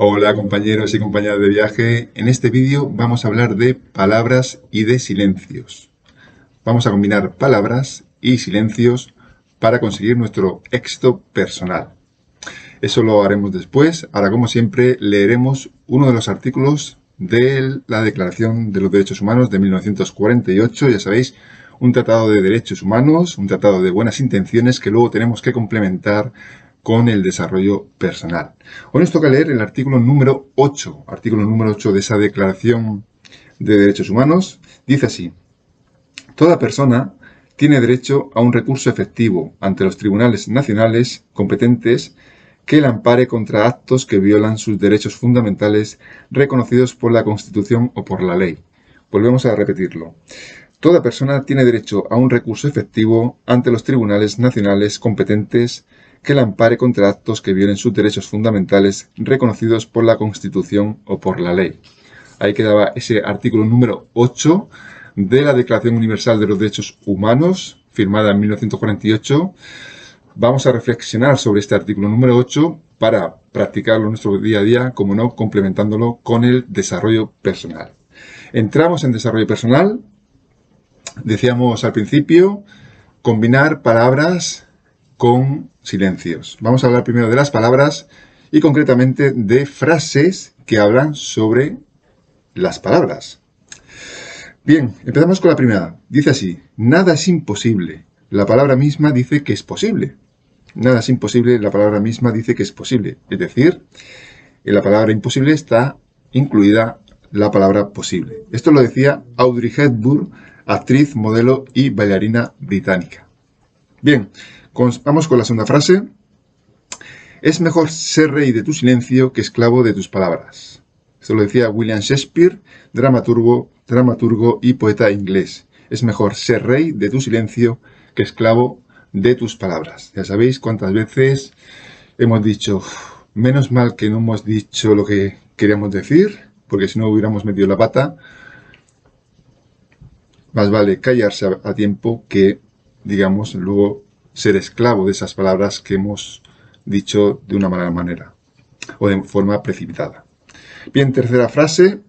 Hola compañeros y compañeras de viaje. En este vídeo vamos a hablar de palabras y de silencios. Vamos a combinar palabras y silencios para conseguir nuestro éxito personal. Eso lo haremos después. Ahora, como siempre, leeremos uno de los artículos de la Declaración de los Derechos Humanos de 1948. Ya sabéis, un tratado de derechos humanos, un tratado de buenas intenciones que luego tenemos que complementar con el desarrollo personal. Hoy nos toca leer el artículo número 8. Artículo número 8 de esa Declaración de Derechos Humanos. Dice así: toda persona tiene derecho a un recurso efectivo ante los tribunales nacionales competentes que la ampare contra actos que violan sus derechos fundamentales reconocidos por la Constitución o por la ley. Volvemos a repetirlo. Toda persona tiene derecho a un recurso efectivo ante los tribunales nacionales competentes que la ampare contra actos que violen sus derechos fundamentales reconocidos por la Constitución o por la ley. Ahí quedaba ese artículo número 8 de la Declaración Universal de los Derechos Humanos, firmada en 1948. Vamos a reflexionar sobre este artículo número 8 para practicarlo en nuestro día a día, como no, complementándolo con el desarrollo personal. Entramos en desarrollo personal. Decíamos al principio, combinar palabras con silencios. Vamos a hablar primero de las palabras y concretamente de frases que hablan sobre las palabras. Bien, empezamos con la primera. Dice así: nada es imposible. La palabra misma dice que es posible. Nada es imposible, la palabra misma dice que es posible. Es decir, en la palabra imposible está incluida la palabra posible. Esto lo decía Audrey Hepburn, actriz, modelo y bailarina británica. Bien, vamos con la segunda frase. Es mejor ser rey de tu silencio que esclavo de tus palabras. Esto lo decía William Shakespeare, dramaturgo y poeta inglés. Es mejor ser rey de tu silencio que esclavo de tus palabras. Ya sabéis cuántas veces hemos dicho, menos mal que no hemos dicho lo que queríamos decir, porque si no hubiéramos metido la pata. Más vale callarse a tiempo que, digamos, luego ser esclavo de esas palabras que hemos dicho de una mala manera o de forma precipitada. Bien, tercera frase.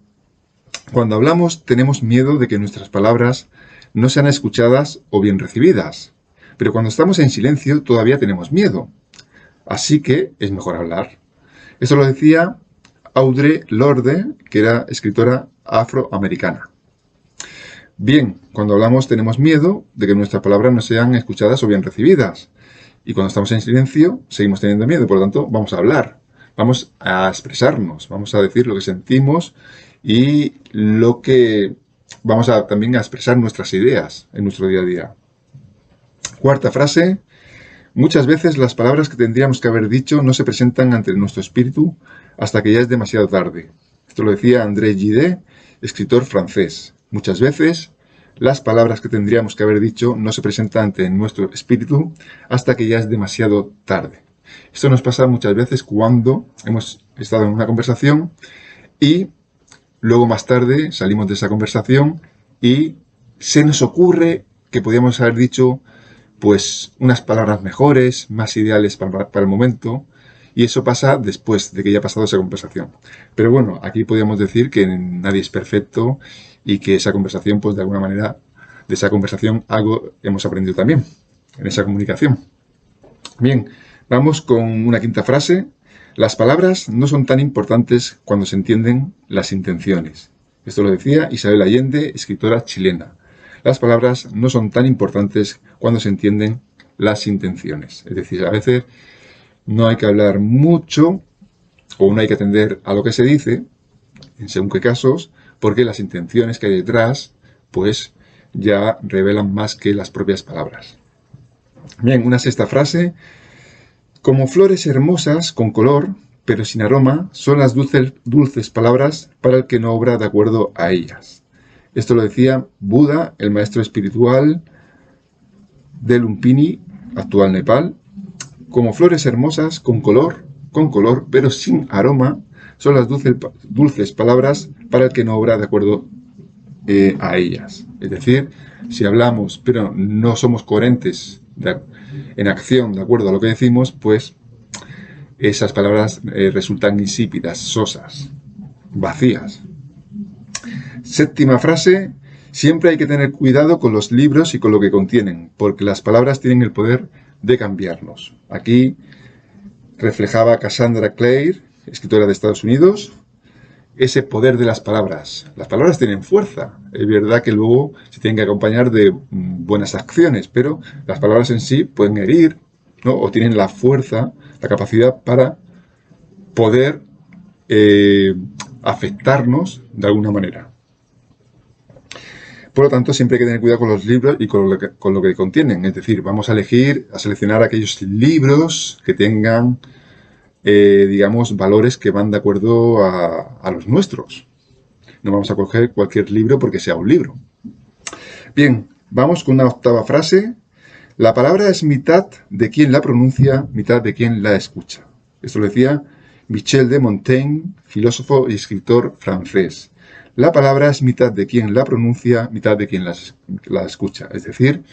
Cuando hablamos tenemos miedo de que nuestras palabras no sean escuchadas o bien recibidas. Pero cuando estamos en silencio todavía tenemos miedo. Así que es mejor hablar. Esto lo decía Audre Lorde, que era escritora afroamericana. Bien, cuando hablamos tenemos miedo de que nuestras palabras no sean escuchadas o bien recibidas. Y cuando estamos en silencio, seguimos teniendo miedo. Por lo tanto, vamos a hablar. Vamos a expresarnos. Vamos a decir lo que sentimos y lo que vamos a también a expresar nuestras ideas en nuestro día a día. Cuarta frase. Muchas veces las palabras que tendríamos que haber dicho no se presentan ante nuestro espíritu hasta que ya es demasiado tarde. Esto lo decía André Gide, escritor francés. Muchas veces las palabras que tendríamos que haber dicho no se presentan ante nuestro espíritu hasta que ya es demasiado tarde. Esto nos pasa muchas veces cuando hemos estado en una conversación y luego más tarde salimos de esa conversación y se nos ocurre que podíamos haber dicho pues unas palabras mejores, más ideales para el momento, y eso pasa después de que ya ha pasado esa conversación. Pero bueno, aquí podríamos decir que nadie es perfecto y que esa conversación, pues de alguna manera, de esa conversación algo hemos aprendido también en esa comunicación. Bien, vamos con una quinta frase. Las palabras no son tan importantes cuando se entienden las intenciones. Esto lo decía Isabel Allende, escritora chilena. Las palabras no son tan importantes cuando se entienden las intenciones. Es decir, a veces no hay que hablar mucho o no hay que atender a lo que se dice, en según qué casos, porque las intenciones que hay detrás, pues ya revelan más que las propias palabras. Bien, una sexta frase. Como flores hermosas con color, pero sin aroma, son las dulces palabras para el que no obra de acuerdo a ellas. Esto lo decía Buda, el maestro espiritual de Lumpini, actual Nepal. Como flores hermosas con color, pero sin aroma, son las dulces palabras para el que no obra de acuerdo a ellas. Es decir, si hablamos pero no somos coherentes en acción de acuerdo a lo que decimos, pues esas palabras resultan insípidas, sosas, vacías. Séptima frase, siempre hay que tener cuidado con los libros y con lo que contienen, porque las palabras tienen el poder de cambiarnos. Aquí reflejaba Cassandra Clare, escritora de Estados Unidos, ese poder de las palabras. Las palabras tienen fuerza. Es verdad que luego se tienen que acompañar de buenas acciones, pero las palabras en sí pueden herir, ¿no? O tienen la fuerza, la capacidad para poder afectarnos de alguna manera. Por lo tanto, siempre hay que tener cuidado con los libros y con lo que contienen. Es decir, vamos a elegir, a seleccionar aquellos libros que tengan digamos, valores que van de acuerdo a los nuestros. No vamos a coger cualquier libro porque sea un libro. Bien, vamos con una octava frase. La palabra es mitad de quien la pronuncia, mitad de quien la escucha. Esto lo decía Michel de Montaigne, filósofo y escritor francés. La palabra es mitad de quien la pronuncia, mitad de quien la escucha. Es decir,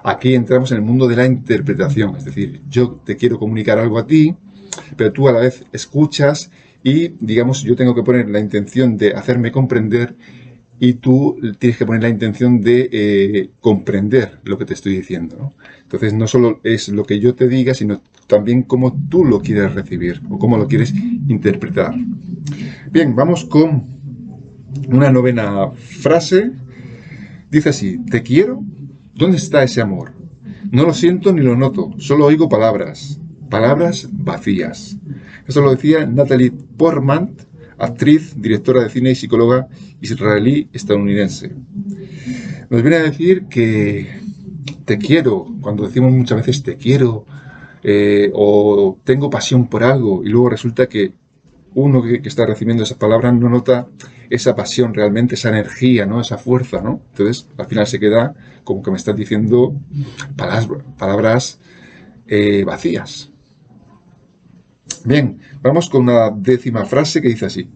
aquí entramos en el mundo de la interpretación. Es decir, yo te quiero comunicar algo a ti, pero tú a la vez escuchas y, digamos, yo tengo que poner la intención de hacerme comprender y tú tienes que poner la intención de comprender lo que te estoy diciendo, ¿no? Entonces, no solo es lo que yo te diga, sino también cómo tú lo quieres recibir o cómo lo quieres interpretar. Bien, vamos con una novena frase. Dice así, te quiero, ¿dónde está ese amor? No lo siento ni lo noto, solo oigo palabras. Palabras vacías. Eso lo decía Natalie Portman, actriz, directora de cine y psicóloga israelí-estadounidense. Nos viene a decir que te quiero, cuando decimos muchas veces te quiero, o tengo pasión por algo, y luego resulta que uno que está recibiendo esas palabras no nota esa pasión realmente, esa energía, ¿no? Esa fuerza, ¿no? Entonces, al final se queda como que me estás diciendo palabras vacías. Bien, vamos con una décima frase que dice así.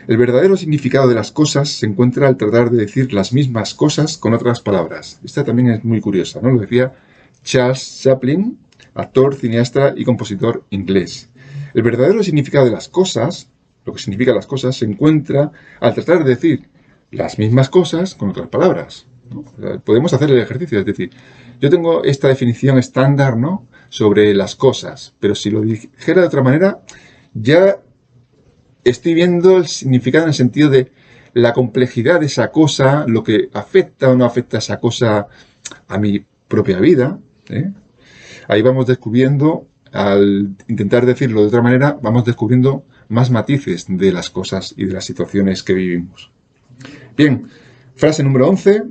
El verdadero significado de las cosas se encuentra al tratar de decir las mismas cosas con otras palabras. Esta también es muy curiosa, ¿no? Lo decía Charles Chaplin, actor, cineasta y compositor inglés. El verdadero significado de las cosas, lo que significa las cosas, se encuentra al tratar de decir las mismas cosas con otras palabras, ¿no? Podemos hacer el ejercicio, es decir, yo tengo esta definición estándar, ¿no?, sobre las cosas, pero si lo dijera de otra manera, ya estoy viendo el significado en el sentido de la complejidad de esa cosa, lo que afecta o no afecta esa cosa a mi propia vida, ¿eh? Ahí vamos descubriendo, al intentar decirlo de otra manera, vamos descubriendo más matices de las cosas y de las situaciones que vivimos. Bien, frase número 11.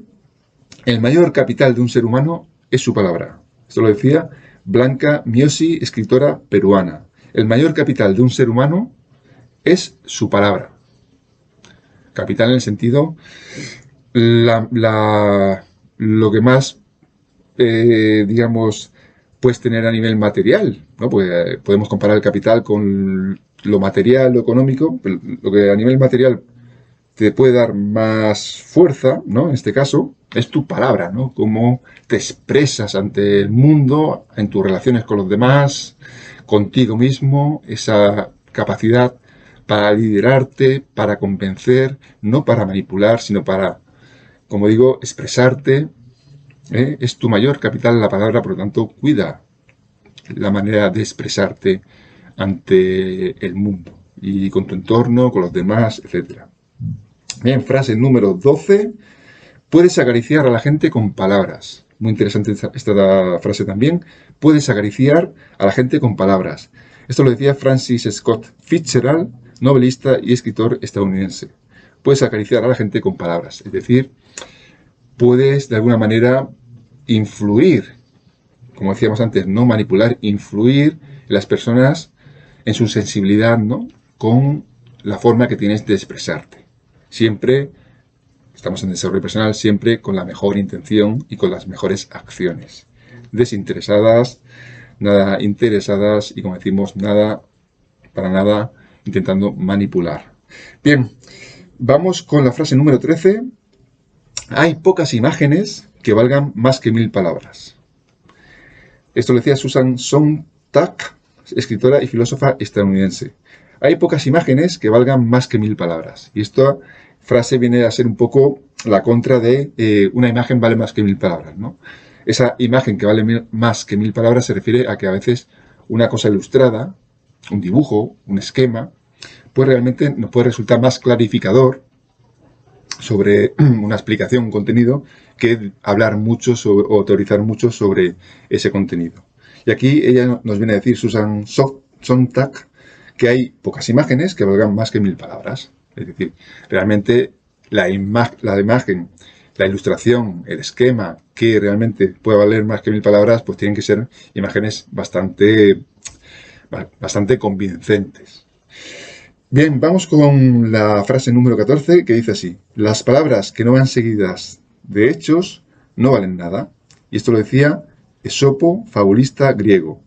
El mayor capital de un ser humano es su palabra. Esto lo decía Blanca Miosi, escritora peruana. El mayor capital de un ser humano es su palabra. Capital en el sentido, lo que más, digamos, puedes tener a nivel material, ¿no? Pues podemos comparar el capital con lo material, lo económico, pero lo que a nivel material te puede dar más fuerza, ¿no? En este caso, es tu palabra, ¿no? Cómo te expresas ante el mundo, en tus relaciones con los demás, contigo mismo, esa capacidad para liderarte, para convencer, no para manipular, sino para, como digo, expresarte. Es tu mayor capital la palabra, por lo tanto, cuida la manera de expresarte ante el mundo y con tu entorno, con los demás, etc. Bien, frase número 12. Puedes acariciar a la gente con palabras. Muy interesante esta frase también. Puedes acariciar a la gente con palabras. Esto lo decía Francis Scott Fitzgerald, novelista y escritor estadounidense. Puedes acariciar a la gente con palabras. Es decir, puedes de alguna manera influir, como decíamos antes, no manipular, influir en las personas en su sensibilidad, ¿no?, con la forma que tienes de expresarte. Siempre estamos en desarrollo personal, siempre con la mejor intención y con las mejores acciones. Desinteresadas, nada interesadas y, como decimos, nada, para nada, intentando manipular. Bien, vamos con la frase número 13. Hay pocas imágenes que valgan más que 1000 palabras. Esto lo decía Susan Sontag, escritora y filósofa estadounidense. Hay pocas imágenes que valgan más que 1000 palabras. Y esta frase viene a ser un poco la contra de una imagen vale más que 1000 palabras, ¿no? Esa imagen que vale más que 1000 palabras se refiere a que a veces una cosa ilustrada, un dibujo, un esquema, pues realmente nos puede resultar más clarificador sobre una explicación, un contenido, que hablar mucho o teorizar mucho sobre ese contenido. Y aquí ella nos viene a decir, Susan Sontag, que hay pocas imágenes que valgan más que 1000 palabras. Es decir, realmente la imagen, la ilustración, el esquema, que realmente puede valer más que 1000 palabras, pues tienen que ser imágenes bastante convincentes. Bien, vamos con la frase número 14 que dice así: las palabras que no van seguidas de hechos no valen nada. Y esto lo decía Esopo, fabulista griego.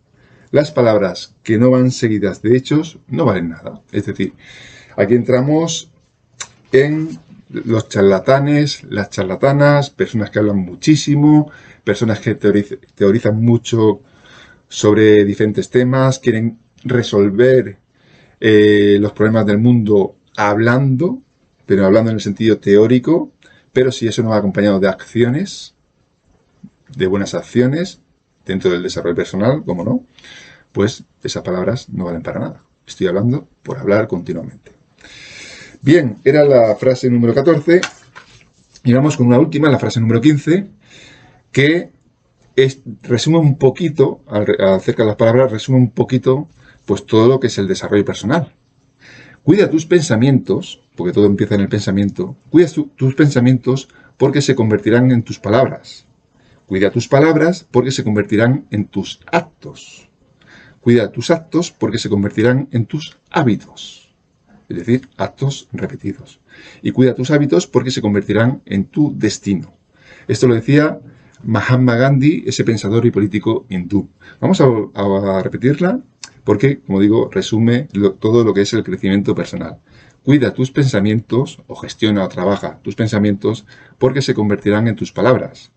Las palabras que no van seguidas de hechos no valen nada. Es decir, aquí entramos en los charlatanes, las charlatanas, personas que hablan muchísimo, personas que teorizan mucho sobre diferentes temas, quieren resolver los problemas del mundo hablando, pero hablando en el sentido teórico, pero si eso no va acompañado de acciones, de buenas acciones, dentro del desarrollo personal, como no, pues esas palabras no valen para nada. Estoy hablando por hablar continuamente. Bien, era la frase número 14, y vamos con una última, la frase número 15, que resume un poquito, acerca de las palabras, resume un poquito pues todo lo que es el desarrollo personal. Cuida tus pensamientos, porque todo empieza en el pensamiento. Cuida tus pensamientos porque se convertirán en tus palabras. Cuida tus palabras porque se convertirán en tus actos. Cuida tus actos porque se convertirán en tus hábitos. Es decir, actos repetidos. Y cuida tus hábitos porque se convertirán en tu destino. Esto lo decía Mahatma Gandhi, ese pensador y político hindú. Vamos a repetirla porque, como digo, resume todo lo que es el crecimiento personal. Cuida tus pensamientos, o gestiona o trabaja tus pensamientos, porque se convertirán en tus palabras.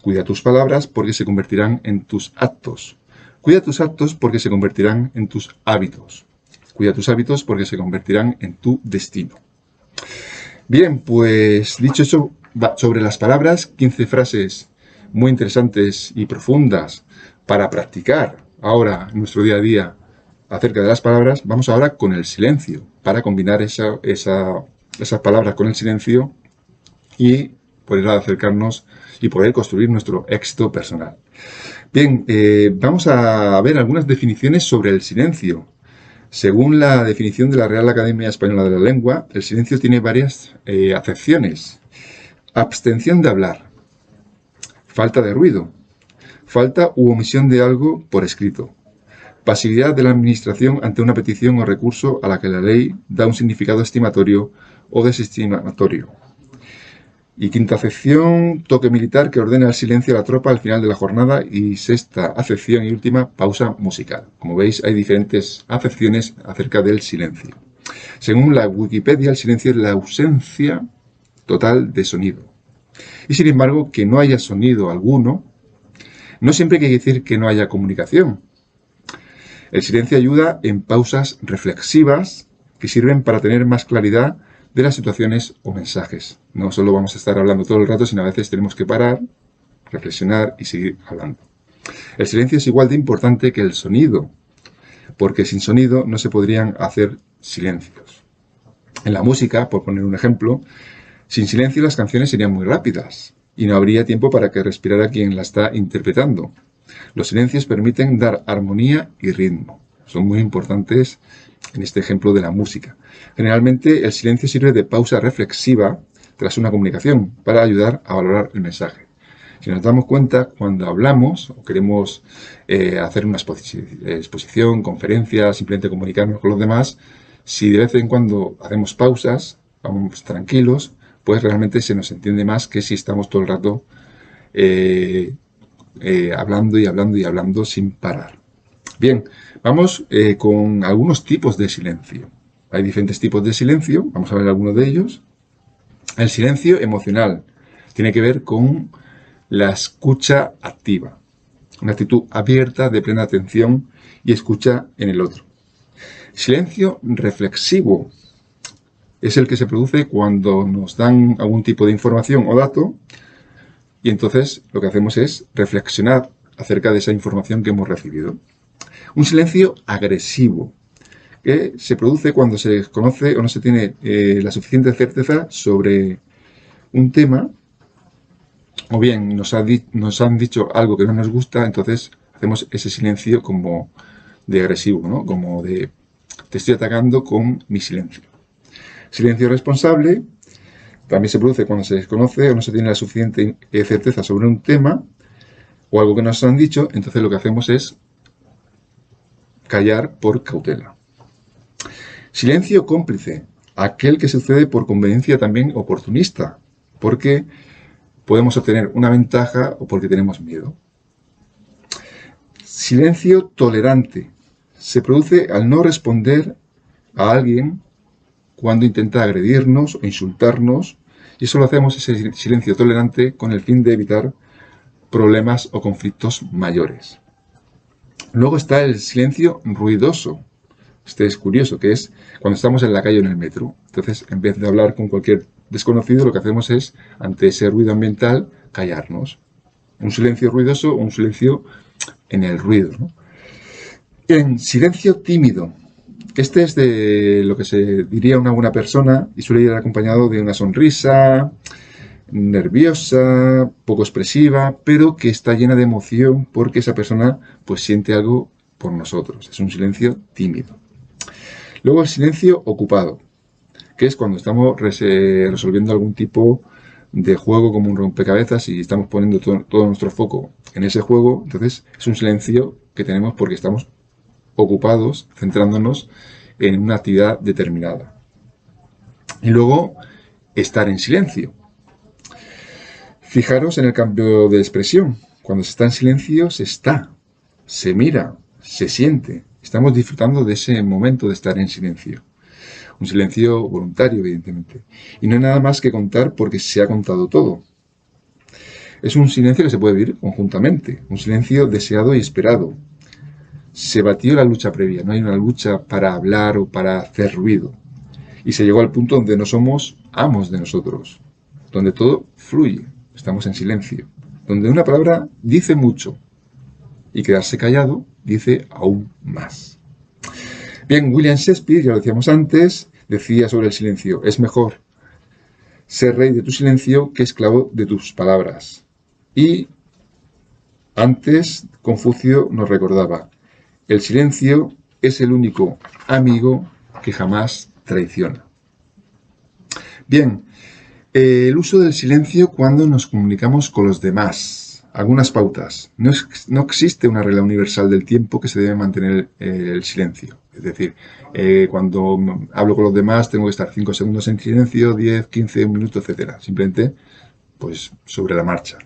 Cuida tus palabras porque se convertirán en tus actos. Cuida tus actos porque se convertirán en tus hábitos. Cuida tus hábitos porque se convertirán en tu destino. Bien, pues dicho eso, sobre las palabras, 15 frases muy interesantes y profundas para practicar ahora en nuestro día a día acerca de las palabras. Vamos ahora con el silencio, para combinar esas palabras con el silencio y poder acercarnos y poder construir nuestro éxito personal. Bien, vamos a ver algunas definiciones sobre el silencio. Según la definición de la Real Academia Española de la Lengua, el silencio tiene varias acepciones. Abstención de hablar, falta de ruido, falta u omisión de algo por escrito, pasividad de la administración ante una petición o recurso a la que la ley da un significado estimatorio o desestimatorio. Y quinta acepción, toque militar que ordena el silencio a la tropa al final de la jornada. Y sexta acepción y última, pausa musical. Como veis, hay diferentes acepciones acerca del silencio. Según la Wikipedia, el silencio es la ausencia total de sonido. Y sin embargo, que no haya sonido alguno, no siempre quiere decir que no haya comunicación. El silencio ayuda en pausas reflexivas que sirven para tener más claridad de las situaciones o mensajes. No solo vamos a estar hablando todo el rato, sino a veces tenemos que parar, reflexionar y seguir hablando. El silencio es igual de importante que el sonido, porque sin sonido no se podrían hacer silencios. En la música, por poner un ejemplo, sin silencio las canciones serían muy rápidas y no habría tiempo para que respirara quien la está interpretando. Los silencios permiten dar armonía y ritmo. Son muy importantes en este ejemplo de la música. Generalmente el silencio sirve de pausa reflexiva tras una comunicación para ayudar a valorar el mensaje. Si nos damos cuenta, cuando hablamos o queremos hacer una exposición, conferencia, simplemente comunicarnos con los demás, si de vez en cuando hacemos pausas, vamos tranquilos, pues realmente se nos entiende más que si estamos todo el rato hablando y hablando y hablando sin parar. Bien, vamos con algunos tipos de silencio. Hay diferentes tipos de silencio, vamos a ver algunos de ellos. El silencio emocional tiene que ver con la escucha activa. una actitud abierta de plena atención y escucha en el otro. Silencio reflexivo es el que se produce cuando nos dan algún tipo de información o dato y entonces lo que hacemos es reflexionar acerca de esa información que hemos recibido. Un silencio agresivo, que se produce cuando se desconoce o no se tiene la suficiente certeza sobre un tema, o bien nos han dicho algo que no nos gusta, entonces hacemos ese silencio como de agresivo, ¿no? Como de te estoy atacando con mi silencio. Silencio responsable también se produce cuando se desconoce o no se tiene la suficiente certeza sobre un tema o algo que nos han dicho, entonces lo que hacemos es callar por cautela. Silencio cómplice, aquel que sucede por conveniencia también oportunista, porque podemos obtener una ventaja o porque tenemos miedo. Silencio tolerante, se produce al no responder a alguien cuando intenta agredirnos o insultarnos, y eso lo hacemos, ese silencio tolerante, con el fin de evitar problemas o conflictos mayores. Luego está el silencio ruidoso. Este es curioso, que es cuando estamos en la calle o en el metro. Entonces, en vez de hablar con cualquier desconocido, lo que hacemos es, ante ese ruido ambiental, callarnos. Un silencio ruidoso o un silencio en el ruido, ¿no? En silencio tímido. Este es de lo que se diría una buena persona y suele ir acompañado de una sonrisa, nerviosa, poco expresiva, pero que está llena de emoción porque esa persona pues siente algo por nosotros. Es un silencio tímido. Luego el silencio ocupado, que es cuando estamos resolviendo algún tipo de juego como un rompecabezas y estamos poniendo todo nuestro foco en ese juego, entonces es un silencio que tenemos porque estamos ocupados, centrándonos en una actividad determinada. Y luego, estar en silencio. Fijaros en el cambio de expresión. Cuando se está en silencio, se está, se mira, se siente. Estamos disfrutando de ese momento de estar en silencio. Un silencio voluntario, evidentemente. Y no hay nada más que contar porque se ha contado todo. Es un silencio que se puede vivir conjuntamente. Un silencio deseado y esperado. Se batió la lucha previa. No hay una lucha para hablar o para hacer ruido. Y se llegó al punto donde no somos amos de nosotros. Donde todo fluye. Estamos en silencio. Donde una palabra dice mucho. Y quedarse callado dice aún más. Bien, William Shakespeare, ya lo decíamos antes, decía sobre el silencio: es mejor ser rey de tu silencio que esclavo de tus palabras. Y antes Confucio nos recordaba: el silencio es el único amigo que jamás traiciona. Bien, el uso del silencio cuando nos comunicamos con los demás. Algunas pautas. No existe una regla universal del tiempo que se debe mantener el silencio. Es decir, cuando hablo con los demás tengo que estar 5 segundos en silencio, 10, 15, un minuto, etc. Simplemente, pues, sobre la marcha.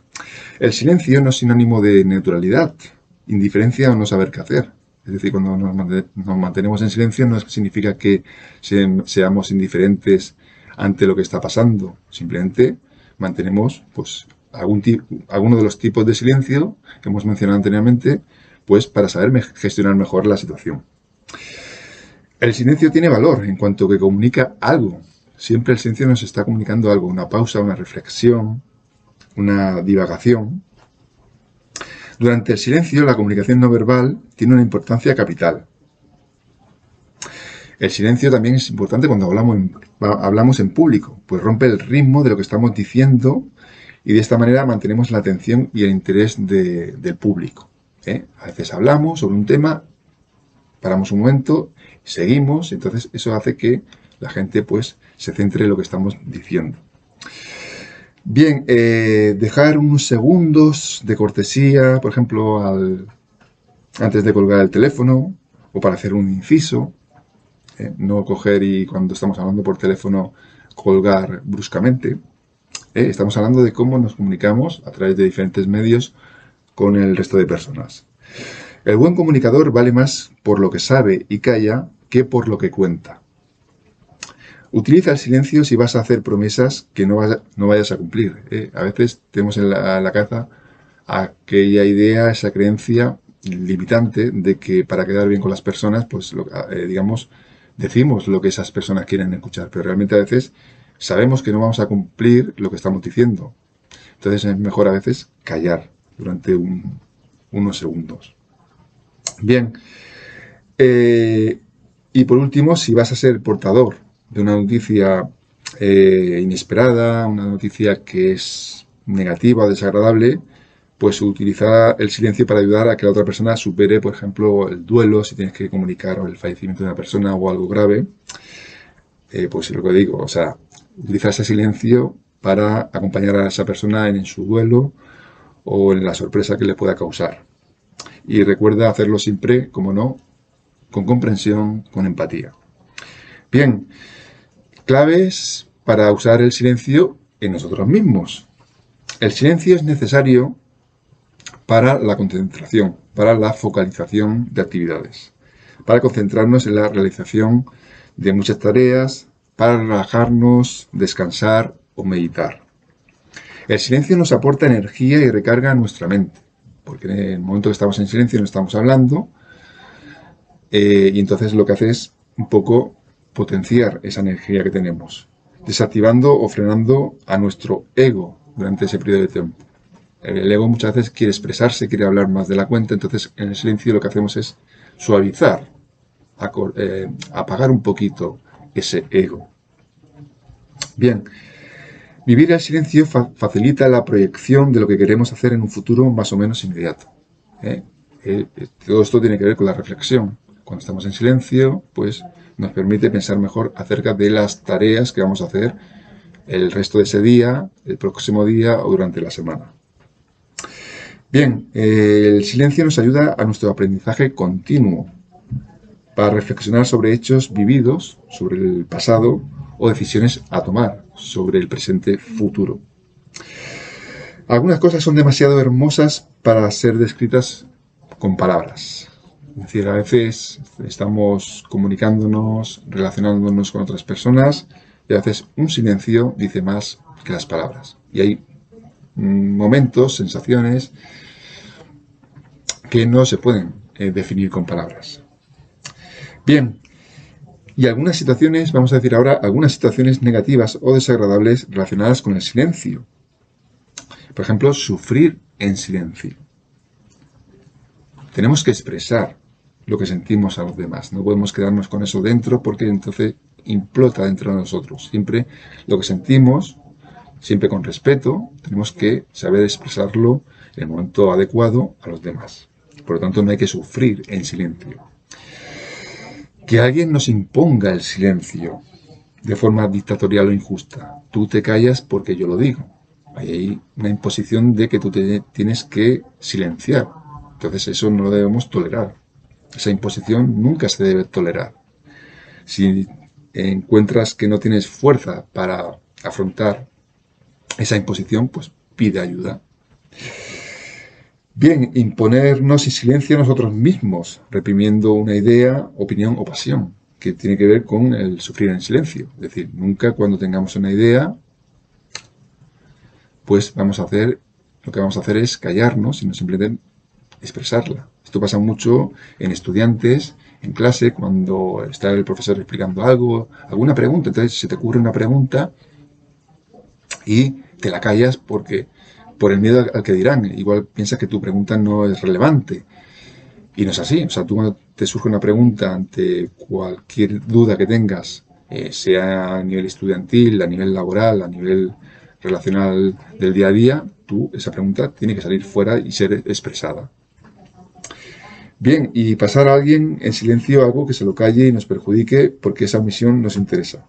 El silencio no es sinónimo de neutralidad, indiferencia o no saber qué hacer. Es decir, cuando nos mantenemos en silencio no significa que seamos indiferentes ante lo que está pasando. Simplemente mantenemos, pues, alguno de los tipos de silencio que hemos mencionado anteriormente, pues para saber gestionar mejor la situación. El silencio tiene valor en cuanto que comunica algo. Siempre el silencio nos está comunicando algo, una pausa, una reflexión, una divagación. Durante el silencio, la comunicación no verbal tiene una importancia capital. El silencio también es importante cuando hablamos en público, pues rompe el ritmo de lo que estamos diciendo y de esta manera mantenemos la atención y el interés del público. A veces hablamos sobre un tema, paramos un momento, seguimos, entonces eso hace que la gente pues se centre en lo que estamos diciendo. Bien, dejar unos segundos de cortesía, por ejemplo, antes de colgar el teléfono o para hacer un inciso. No coger y cuando estamos hablando por teléfono colgar bruscamente. Estamos hablando de cómo nos comunicamos a través de diferentes medios con el resto de personas. El buen comunicador vale más por lo que sabe y calla que por lo que cuenta. Utiliza el silencio si vas a hacer promesas que no vayas a cumplir. A veces tenemos en la cabeza aquella idea, esa creencia limitante de que para quedar bien con las personas, pues digamos, decimos lo que esas personas quieren escuchar, pero realmente a veces sabemos que no vamos a cumplir lo que estamos diciendo. Entonces es mejor a veces callar durante unos segundos. Bien, y por último, si vas a ser portador de una noticia inesperada, una noticia que es negativa o desagradable, pues utilizar el silencio para ayudar a que la otra persona supere, por ejemplo, el duelo, si tienes que comunicar el fallecimiento de una persona o algo grave, pues lo que digo, o sea, utilizar ese silencio para acompañar a esa persona en su duelo o en la sorpresa que le pueda causar. Y recuerda hacerlo siempre, como no, con comprensión, con empatía. Bien, claves para usar el silencio en nosotros mismos. El silencio es necesario para la concentración, para la focalización de actividades, para concentrarnos en la realización de muchas tareas, para relajarnos, descansar o meditar. El silencio nos aporta energía y recarga nuestra mente, porque en el momento que estamos en silencio no estamos hablando, y entonces lo que hace es un poco potenciar esa energía que tenemos, desactivando o frenando a nuestro ego durante ese periodo de tiempo. El ego muchas veces quiere expresarse, quiere hablar más de la cuenta, entonces en el silencio lo que hacemos es suavizar, apagar un poquito ese ego. Bien, vivir el silencio facilita la proyección de lo que queremos hacer en un futuro más o menos inmediato. Todo esto tiene que ver con la reflexión. Cuando estamos en silencio, pues nos permite pensar mejor acerca de las tareas que vamos a hacer el resto de ese día, el próximo día o durante la semana. Bien, el silencio nos ayuda a nuestro aprendizaje continuo para reflexionar sobre hechos vividos, sobre el pasado o decisiones a tomar sobre el presente futuro. Algunas cosas son demasiado hermosas para ser descritas con palabras. Es decir, a veces estamos comunicándonos, relacionándonos con otras personas y a veces un silencio dice más que las palabras. Y hay momentos, sensaciones que no se pueden definir con palabras. Bien, y algunas situaciones, vamos a decir ahora, algunas situaciones negativas o desagradables relacionadas con el silencio. Por ejemplo, sufrir en silencio. Tenemos que expresar lo que sentimos a los demás. No podemos quedarnos con eso dentro porque entonces implota dentro de nosotros. Siempre lo que sentimos, siempre con respeto, tenemos que saber expresarlo en el momento adecuado a los demás. Por lo tanto, no hay que sufrir en silencio. Que alguien nos imponga el silencio de forma dictatorial o injusta. Tú te callas porque yo lo digo. Hay una imposición de que tú te tienes que silenciar. Entonces eso no lo debemos tolerar. Esa imposición nunca se debe tolerar. Si encuentras que no tienes fuerza para afrontar esa imposición, pues pide ayuda. Bien, imponernos en silencio a nosotros mismos, reprimiendo una idea, opinión o pasión, que tiene que ver con el sufrir en silencio. Es decir, nunca cuando tengamos una idea, pues lo que vamos a hacer es callarnos, sino simplemente expresarla. Esto pasa mucho en estudiantes, en clase, cuando está el profesor explicando algo, alguna pregunta, entonces se te ocurre una pregunta y te la callas porque por el miedo al que dirán. Igual piensas que tu pregunta no es relevante. Y no es así. O sea, tú cuando te surge una pregunta ante cualquier duda que tengas, sea a nivel estudiantil, a nivel laboral, a nivel relacional del día a día, esa pregunta tiene que salir fuera y ser expresada. Bien, y pasar a alguien en silencio algo que se lo calle y nos perjudique porque esa omisión nos interesa.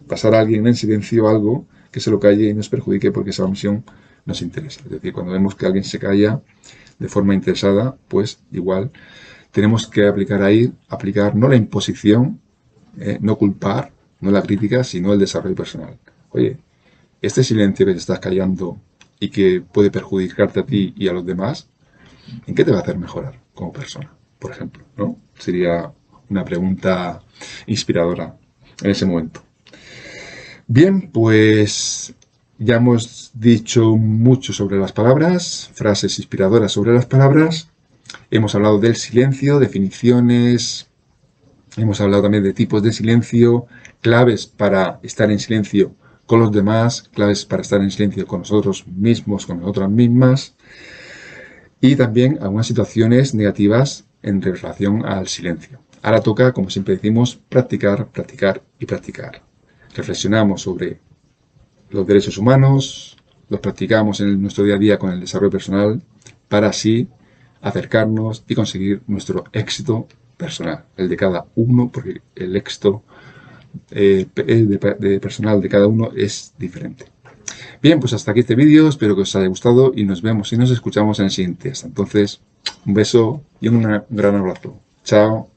Pasar a alguien en silencio algo que se lo calle y nos perjudique porque esa omisión nos interesa. Es decir, cuando vemos que alguien se calla de forma interesada, pues igual tenemos que aplicar no la imposición, no culpar, no la crítica, sino el desarrollo personal. Oye, este silencio que te estás callando y que puede perjudicarte a ti y a los demás, ¿en qué te va a hacer mejorar como persona? Por ejemplo, ¿no? Sería una pregunta inspiradora en ese momento. Bien, pues Ya hemos dicho mucho sobre las palabras, frases inspiradoras sobre las palabras. Hemos hablado del silencio, definiciones. Hemos hablado también de tipos de silencio, claves para estar en silencio con los demás, claves para estar en silencio con nosotros mismos, con nosotras mismas. Y también algunas situaciones negativas en relación al silencio. Ahora toca, como siempre decimos, practicar, practicar y practicar. Reflexionamos sobre los derechos humanos, los practicamos en nuestro día a día con el desarrollo personal para así acercarnos y conseguir nuestro éxito personal, el de cada uno, porque el éxito de personal de cada uno es diferente. Bien, pues hasta aquí este vídeo, espero que os haya gustado y nos vemos y nos escuchamos en el siguiente. Hasta entonces, un beso y un gran abrazo. Chao.